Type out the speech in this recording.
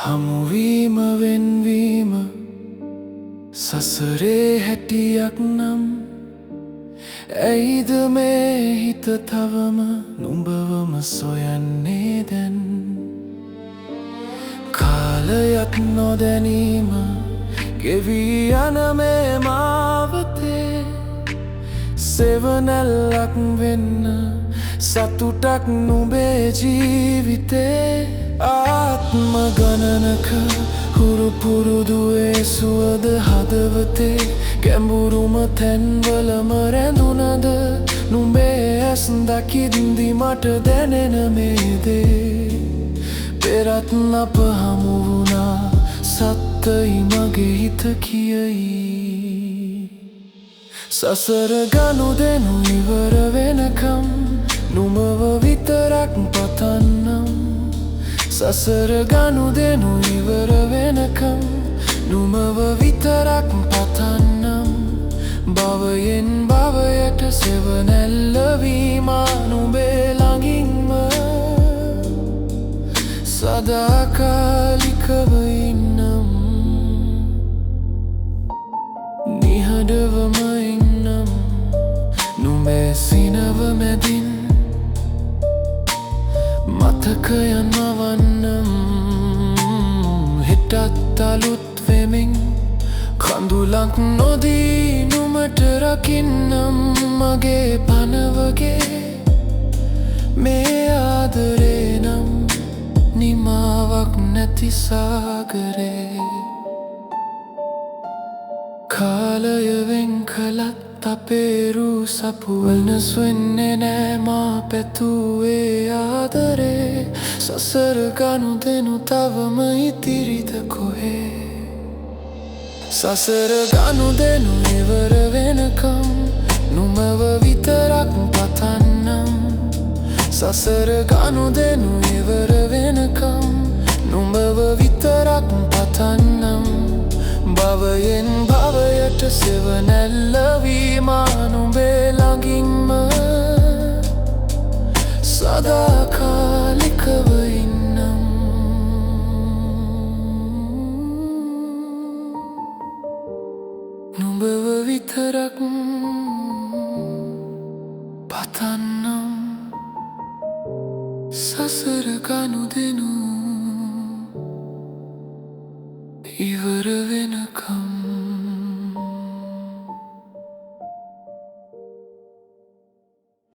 හමුවීම වෙන්වීම සසරේ හැටියක් නම් ඇයිද මේ හිත තවම නුඹවම සොයන්නේ දැන් කාලයක් නොදැනීම ගෙවී යන මේ මාවතේ සෙවනැල්ලක් වෙන්න සතුටක් නුඹේ ජීවිතේ ආත්ම ගණනක හුරු පුරුදුවේ සුවද හදවතේ ගැඹුරුම තැන්වලම රැඳුනද නුඹේ ඇස් දකිද්දි මට දැනෙන මේ දේ පෙරත් අප හමු වුණා සත්තයි මගේ හිත කියයි සසර ගනුදෙනු ඉවර වෙනකම් නුඹව විතරක් පතන්නම් සසර ගනුදෙනු ඉවර වෙනකම් නුඹව විතරක් පතන්නම් භවයෙන් භවයට සෙවනැල්ලවීම නුඹේ ළඟින්ම සදාකාලිකව ඉන්නම් නිහඬවම ඉන්නම් නුඹේ සිනව මැදින් මතකයන් මවන්නම් හෙටත් අලුත් වෙමින් කඳුලක් නොදී නුඹට රකින්නම් මගේ පනවගේ මේ ආදරේ නම් නිමාවක් නැති සාගරේ කාලය වෙන් කළත් අපේ රූ සපු වෙනස් වෙන්නේ නෑ මා පැතුවේ ආදරේ සසර ගනුදෙනු තවම ඉතිරිද කොහේ සසර ගනුදෙනු ඉවර වෙනකම් නුඹව විතරක් පතන්නම් සසර ගනුදෙනු ඉවර වෙනකම් නුඹව විතරක් පතන්නම් භවයෙන් භවයට සෙවනැල්ලවීම නුඹේ ළඟින්ම සදාකාලිකව ඉන්නම් නුඹව විතරක් පතන්නම් සසර ගනුදෙනු